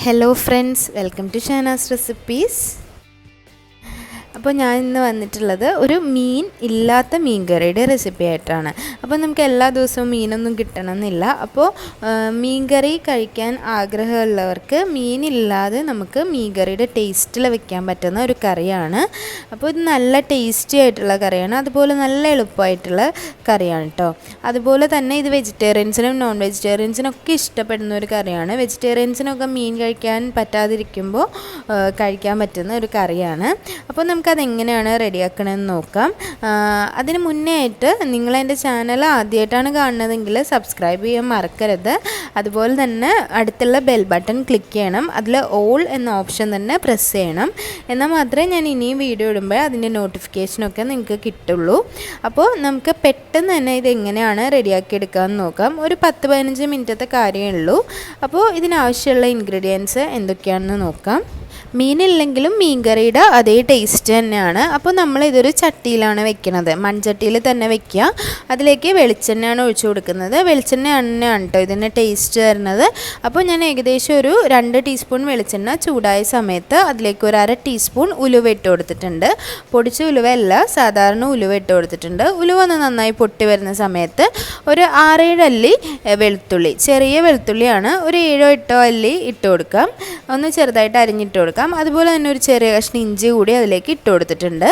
Hello friends, welcome to Shahanas Recipes. അപ്പോൾ ഞാൻ ഇന്ന് വന്നിട്ടുള്ളത് ഒരു മീൻ ഇല്ലാത്ത മീൻകറിയുടെ റെസിപ്പി ആയിട്ടാണ്. അപ്പോൾ നമുക്ക് എല്ലാ ദിവസവും മീനൊന്നും കിട്ടണമെന്നില്ല. അപ്പോൾ മീൻകറി കഴിക്കാൻ ആഗ്രഹമുള്ളവർക്ക് മീനില്ലാതെ നമുക്ക് മീൻകറിയുടെ ടേസ്റ്റിൽ വെക്കാൻ പറ്റുന്ന ഒരു കറിയാണ്. അപ്പോൾ ഇത് നല്ല ടേസ്റ്റി ആയിട്ടുള്ള കറിയാണ്, അതുപോലെ നല്ല എളുപ്പമായിട്ടുള്ള കറിയാണ് കേട്ടോ. അതുപോലെ തന്നെ ഇത് വെജിറ്റേറിയൻസിനും നോൺ വെജിറ്റേറിയൻസിനൊക്കെ ഇഷ്ടപ്പെടുന്ന ഒരു കറിയാണ്. വെജിറ്റേറിയൻസിനൊക്കെ മീൻ കഴിക്കാൻ പറ്റാതിരിക്കുമ്പോൾ കഴിക്കാൻ പറ്റുന്ന ഒരു കറിയാണ്. അപ്പോൾ നമുക്കതെങ്ങനെയാണ് റെഡിയാക്കണമെന്ന് നോക്കാം. അതിന് മുന്നേ ആയിട്ട് നിങ്ങളെൻ്റെ ചാനൽ ആദ്യമായിട്ടാണ് കാണുന്നതെങ്കിൽ സബ്സ്ക്രൈബ് ചെയ്യാൻ മറക്കരുത്. അതുപോലെ തന്നെ അടുത്തുള്ള ബെൽ ബട്ടൺ ക്ലിക്ക് ചെയ്യണം. അതിൽ ഓൾ എന്ന ഓപ്ഷൻ തന്നെ പ്രസ് ചെയ്യണം. എന്നാൽ മാത്രമേ ഞാൻ ഇനിയും വീഡിയോ ഇടുമ്പോൾ അതിൻ്റെ നോട്ടിഫിക്കേഷനൊക്കെ നിങ്ങൾക്ക് കിട്ടുള്ളൂ. അപ്പോൾ നമുക്ക് പെട്ടെന്ന് തന്നെ ഇതെങ്ങനെയാണ് റെഡിയാക്കി എടുക്കാമെന്ന് നോക്കാം. ഒരു 10-15 മിനിറ്റത്തെ കാര്യമേ ഉള്ളൂ. അപ്പോൾ ഇതിനാവശ്യമുള്ള ഇൻഗ്രീഡിയൻസ് എന്തൊക്കെയാണെന്ന് നോക്കാം. മീനില്ലെങ്കിലും മീൻകറിയുടെ അതേ ടേസ്റ്റ് തന്നെയാണ്. അപ്പോൾ നമ്മളിതൊരു ചട്ടിയിലാണ് വെക്കുന്നത്, മൺചട്ടിയിൽ തന്നെ വെക്കുക. അതിലേക്ക് വെളിച്ചെണ്ണയാണ് ഒഴിച്ചു കൊടുക്കുന്നത്. വെളിച്ചെണ്ണ തന്നെയാണ് കേട്ടോ ഇതിൻ്റെ ടേസ്റ്റ് തരുന്നത്. അപ്പോൾ ഞാൻ ഏകദേശം ഒരു 2 ടീസ്പൂൺ വെളിച്ചെണ്ണ ചൂടായ സമയത്ത് അതിലേക്ക് ഒരു 1/2 ടീസ്പൂൺ ഉലുവ ഇട്ട് കൊടുത്തിട്ടുണ്ട്. പൊടിച്ച ഉലുവയല്ല, സാധാരണ ഉലുവ ഇട്ട് കൊടുത്തിട്ടുണ്ട്. ഉലുവ ഒന്ന് നന്നായി പൊട്ടി വരുന്ന സമയത്ത് ഒരു 6-7 അല്ലി വെളുത്തുള്ളി, ചെറിയ വെളുത്തുള്ളിയാണ്, ഒരു 7-8 അല്ലി ഇട്ട് കൊടുക്കാം. ഒന്ന് ചെറുതായിട്ട് അരിഞ്ഞിട്ട് കൊടുക്കാം. അതുപോലെ തന്നെ ഒരു ചെറിയ കഷ്ണം ഇഞ്ചി കൂടി അതിലേക്ക് ഇട്ട് കൊടുത്തിട്ടുണ്ട്.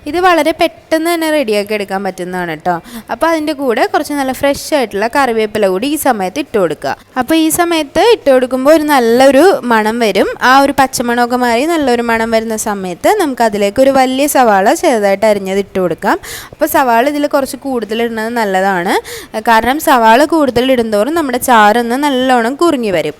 ഇത് വളരെ പെട്ടെന്ന് തന്നെ റെഡിയാക്കി എടുക്കാൻ പറ്റുന്നതാണ് കേട്ടോ. അപ്പോൾ അതിൻ്റെ കൂടെ കുറച്ച് നല്ല ഫ്രഷ് ആയിട്ടുള്ള കറിവേപ്പില കൂടി ഈ സമയത്ത് ഇട്ട് കൊടുക്കുക. അപ്പോൾ ഈ സമയത്ത് ഇട്ട് കൊടുക്കുമ്പോൾ ഒരു നല്ലൊരു മണം വരും. ആ ഒരു പച്ചമണമൊക്കെ മാറി നല്ലൊരു മണം വരുന്ന സമയത്ത് നമുക്ക് അതിലേക്ക് ഒരു വലിയ സവാള ചെറുതായിട്ട് അരിഞ്ഞത് ഇട്ട് കൊടുക്കാം. അപ്പോൾ സവാള ഇതിൽ കുറച്ച് കൂടുതൽ ഇടുന്നത് നല്ലതാണ്. കാരണം സവാള കൂടുതൽ ഇടുന്നതോറും നമ്മുടെ ചാറൊന്ന് നല്ലോണം കുറുങ്ങി വരും.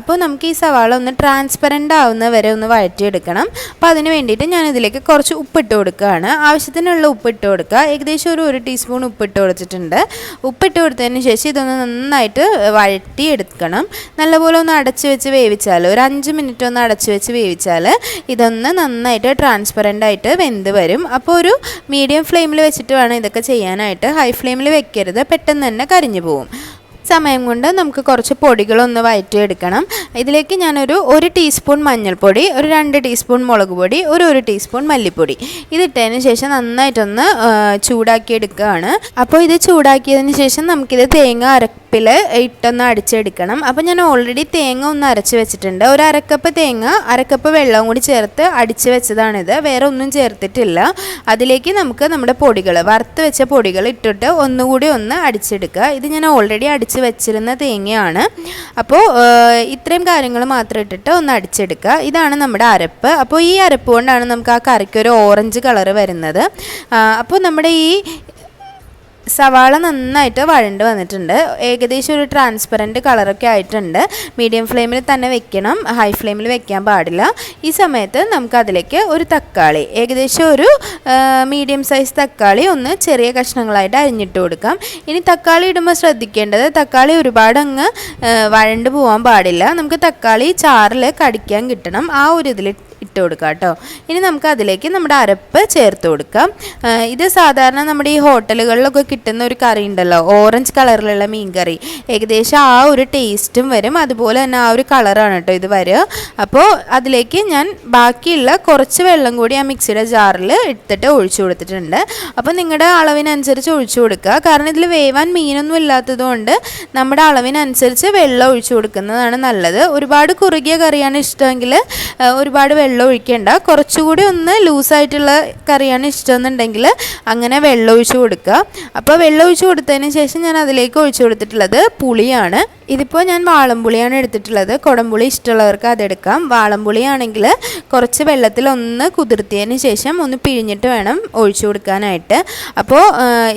അപ്പോൾ നമുക്ക് ഈ സവാള ഒന്ന് ട്രാൻസ്പെറൻ്റ് ആവുന്ന വരെ ഒന്ന് വഴറ്റിയെടുക്കണം. അപ്പോൾ അതിന് വേണ്ടിയിട്ട് ഞാൻ ഇതിലേക്ക് കുറച്ച് ഉപ്പിട്ട് കൊടുക്കുകയാണ്. ആവശ്യത്തിനുള്ള ഉപ്പിട്ട് കൊടുക്കുക. ഏകദേശം ഒരു 1 ടീസ്പൂൺ ഉപ്പിട്ട് കൊടുത്തിട്ടുണ്ട്. ഉപ്പിട്ട് കൊടുത്തതിന് ശേഷം ഇതൊന്ന് നന്നായിട്ട് വഴറ്റിയെടുക്കണം. നല്ലപോലെ ഒന്ന് അടച്ച് വെച്ച് വേവിച്ചാൽ, ഒരു 5 മിനിറ്റ് ഒന്ന് അടച്ച് വെച്ച് വേവിച്ചാൽ ഇതൊന്ന് നന്നായിട്ട് ട്രാൻസ്പെറൻ്റ് ആയിട്ട് വെന്ത് വരും. അപ്പോൾ ഒരു മീഡിയം ഫ്ലെയിമിൽ വെച്ചിട്ട് വേണം ഇതൊക്കെ ചെയ്യാനായിട്ട്. ഹൈ ഫ്ലെയിമിൽ വെക്കരുത്, പെട്ടെന്ന് തന്നെ കരിഞ്ഞു പോകും. സമയം കൊണ്ട് നമുക്ക് കുറച്ച് പൊടികളൊന്ന് വഴറ്റിയെടുക്കണം. ഇതിലേക്ക് ഞാനൊരു 1 ടീസ്പൂൺ മഞ്ഞൾപ്പൊടി, ഒരു 2 ടീസ്പൂൺ മുളക് പൊടി, ഒരു 1 ടീസ്പൂൺ മല്ലിപ്പൊടി ഇതിട്ടതിന് ശേഷം നന്നായിട്ടൊന്ന് ചൂടാക്കിയെടുക്കുകയാണ്. അപ്പോൾ ഇത് ചൂടാക്കിയതിന് ശേഷം നമുക്കിത് തേങ്ങ അരപ്പിൽ ഇട്ടൊന്ന് അടിച്ചെടുക്കണം. അപ്പോൾ ഞാൻ ഓൾറെഡി തേങ്ങ ഒന്ന് അരച്ച് വെച്ചിട്ടുണ്ട്. ഒരു 1/2 കപ്പ് തേങ്ങ, 1/2 കപ്പ് വെള്ളവും കൂടി ചേർത്ത് അടിച്ച് വെച്ചതാണിത്, വേറെ ഒന്നും ചേർത്തിട്ടില്ല. അതിലേക്ക് നമുക്ക് നമ്മുടെ പൊടികൾ, വറുത്ത് വെച്ച പൊടികൾ ഇട്ടിട്ട് ഒന്നുകൂടി ഒന്ന് അടിച്ചെടുക്കുക. ഇത് ഞാൻ ഓൾറെഡി അടിച്ച് വെച്ചിരുന്ന തേങ്ങയാണ്. അപ്പോൾ ഇത്രയും കാര്യങ്ങൾ മാത്രം ഇട്ടിട്ട് ഒന്ന് അടിച്ചെടുക്കുക. ഇതാണ് നമ്മുടെ അരപ്പ്. അപ്പോൾ ഈ അരപ്പ് കൊണ്ടാണ് നമുക്ക് ആ കറിക്ക് ഒരു ഓറഞ്ച് കളറ് വരുന്നത്. അപ്പോൾ നമ്മുടെ ഈ സവാള നന്നായിട്ട് വഴണ്ട് വന്നിട്ടുണ്ട്. ഏകദേശം ഒരു ട്രാൻസ്പെറൻറ്റ് കളറൊക്കെ ആയിട്ടുണ്ട്. മീഡിയം ഫ്ലെയിമിൽ തന്നെ വെക്കണം, ഹൈ ഫ്ലെയിമിൽ വെക്കാൻ പാടില്ല. ഈ സമയത്ത് നമുക്കതിലേക്ക് ഒരു തക്കാളി, ഏകദേശം ഒരു മീഡിയം സൈസ് തക്കാളി ഒന്ന് ചെറിയ കഷ്ണങ്ങളായിട്ട് അരിഞ്ഞിട്ട് കൊടുക്കാം. ഇനി തക്കാളി ഇടുമ്പോൾ ശ്രദ്ധിക്കേണ്ടത്, തക്കാളി ഒരുപാട് അങ്ങ് വഴണ്ട് പോകാൻ പാടില്ല. നമുക്ക് തക്കാളി ചാറിൽ കടിക്കാൻ കിട്ടണം, ആ ഒരു ഇതിൽ ഇട്ട് കൊടുക്കുക കേട്ടോ. ഇനി നമുക്ക് അതിലേക്ക് നമ്മുടെ അരപ്പ് ചേർത്ത് കൊടുക്കാം. ഇത് സാധാരണ നമ്മുടെ ഈ ഹോട്ടലുകളിലൊക്കെ കിട്ടുന്ന ഒരു കറി ഉണ്ടല്ലോ, ഓറഞ്ച് കളറിലുള്ള മീൻ കറി, ഏകദേശം ആ ഒരു ടേസ്റ്റും വരും, അതുപോലെ തന്നെ ആ ഒരു കളറാണ് കേട്ടോ ഇത് വരിക. അപ്പോൾ അതിലേക്ക് ഞാൻ ബാക്കിയുള്ള കുറച്ച് വെള്ളം കൂടി ആ മിക്സിയുടെ ജാറിൽ എടുത്തിട്ട് ഒഴിച്ചു കൊടുത്തിട്ടുണ്ട്. അപ്പോൾ നിങ്ങളുടെ അളവിനനുസരിച്ച് ഒഴിച്ചു കൊടുക്കുക. കാരണം ഇതിൽ വേവാൻ മീനൊന്നും ഇല്ലാത്തതുകൊണ്ട് നമ്മുടെ അളവിനനുസരിച്ച് വെള്ളം ഒഴിച്ചു കൊടുക്കുന്നതാണ് നല്ലത്. ഒരുപാട് കുറുകിയ കറിയാണ് ഇഷ്ടമെങ്കിൽ ഒരുപാട് വെള്ളം ഒഴിക്കേണ്ട. കുറച്ചുകൂടി ഒന്ന് ലൂസായിട്ടുള്ള കറിയാണ് ഇഷ്ടമെന്നുണ്ടെങ്കിൽ അങ്ങനെ വെള്ളം ഒഴിച്ച് കൊടുക്കുക. അപ്പോൾ വെള്ളം ഒഴിച്ച് കൊടുത്തതിന് ശേഷം ഞാൻ അതിലേക്ക് ഒഴിച്ചു കൊടുത്തിട്ടുള്ളത് പുളിയാണ്. ഇതിപ്പോൾ ഞാൻ വാളംപുളിയാണ് എടുത്തിട്ടുള്ളത്. കുടംപുളി ഇഷ്ടമുള്ളവർക്ക് അതെടുക്കാം. വാളംപുളിയാണെങ്കിൽ കുറച്ച് വെള്ളത്തിൽ ഒന്ന് കുതിർത്തിയതിന് ശേഷം ഒന്ന് പിഴിഞ്ഞിട്ട് വേണം ഒഴിച്ചു കൊടുക്കാനായിട്ട്. അപ്പോൾ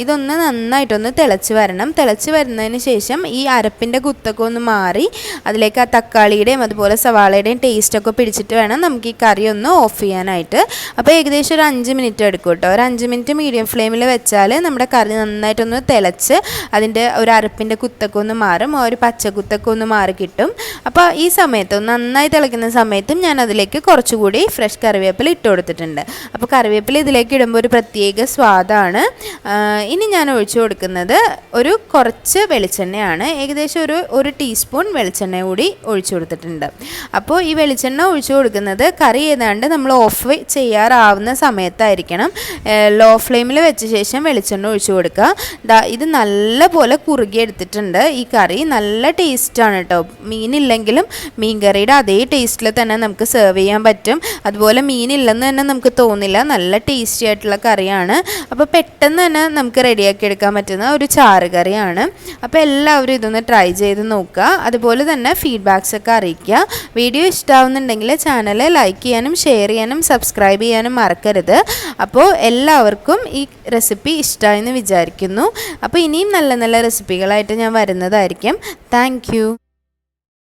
ഇതൊന്ന് നന്നായിട്ടൊന്ന് തിളച്ച് വരണം. തിളച്ച് വരുന്നതിന് ശേഷം ഈ അരപ്പിൻ്റെ കുത്തൊക്കെ ഒന്ന് മാറി അതിലേക്ക് ആ തക്കാളിയുടെയും അതുപോലെ സവാളയുടെയും ടേസ്റ്റൊക്കെ പിടിച്ചിട്ട് വേണം നമുക്ക് ഈ കറി ഒന്ന് ഓഫ് ചെയ്യാനായിട്ട്. അപ്പോൾ ഏകദേശം ഒരു 5 മിനിറ്റ് എടുക്കും കേട്ടോ. ഒരു 5 മിനിറ്റ് മീഡിയം ഫ്ലെയിമിൽ വെച്ചാൽ നമ്മുടെ കറി നന്നായിട്ടൊന്ന് തിളച്ച് അതിൻ്റെ ഒരു അരപ്പിൻ്റെ കുത്തൊക്കെ ഒന്ന് മാറും, ഒരു പച്ചക്കുത്തൊക്കെ ഒന്ന് മാറി കിട്ടും. അപ്പോൾ ഈ സമയത്ത് നന്നായി തിളയ്ക്കുന്ന സമയത്തും ഞാൻ അതിലേക്ക് കുറച്ചുകൂടി ഫ്രഷ് കറിവേപ്പില ഇട്ട് കൊടുത്തിട്ടുണ്ട്. അപ്പോൾ കറിവേപ്പില ഇതിലേക്ക് ഇടുമ്പോൾ ഒരു പ്രത്യേക സ്വാദാണ്. ഇനി ഞാൻ ഒഴിച്ചു കൊടുക്കുന്നത് ഒരു കുറച്ച് വെളിച്ചെണ്ണയാണ്. ഏകദേശം ഒരു ടീസ്പൂൺ വെളിച്ചെണ്ണ കൂടി ഒഴിച്ചു കൊടുത്തിട്ടുണ്ട്. അപ്പോൾ ഈ വെളിച്ചെണ്ണ ഒഴിച്ചു കൊടുക്കുന്നത് കറി ഏതാണ്ട് നമ്മൾ ഓഫ് ചെയ്യാറാവുന്ന സമയത്തായിരിക്കണം. ലോ ഫ്ലെയിമിൽ വെച്ച ശേഷം വെളിച്ചെണ്ണ ഒഴിച്ചു കൊടുക്കുക. ഇത് നല്ലപോലെ കുറുകിയെടുത്തിട്ടുണ്ട്. ഈ കറി നല്ല ടേസ്റ്റാണ് കേട്ടോ. മീനില്ലെങ്കിലും മീൻ കറിയുടെ അതേ ടേസ്റ്റിൽ തന്നെ നമുക്ക് സെർവ് ചെയ്യാൻ പറ്റും. അതുപോലെ മീനില്ലെന്ന് തന്നെ നമുക്ക് തോന്നില്ല. നല്ല ടേസ്റ്റി ആയിട്ടുള്ള കറിയാണ്. അപ്പോൾ പെട്ടെന്ന് തന്നെ നമുക്ക് റെഡിയാക്കി എടുക്കാൻ പറ്റുന്ന ഒരു ചാറ് കറിയാണ്. അപ്പോൾ എല്ലാവരും ഇതൊന്ന് ട്രൈ ചെയ്ത് നോക്കുക. അതുപോലെ തന്നെ ഫീഡ്ബാക്സ് ഒക്കെ അറിയിക്കുക. വീഡിയോ ഇഷ്ടമാവുന്നുണ്ടെങ്കിൽ ചാനൽ ലൈക്ക് ചെയ്യാനും ഷെയർ ചെയ്യാനും സബ്സ്ക്രൈബ് ചെയ്യാനും മറക്കരുത്. അപ്പോൾ എല്ലാവർക്കും ഈ റെസിപ്പി ഇഷ്ടമായെന്ന് വിചാരിക്കുന്നു. അപ്പോൾ ഇനിയും നല്ല നല്ല റെസിപ്പികളായിട്ട് ഞാൻ വരുന്നതായിരിക്കും. Thank you.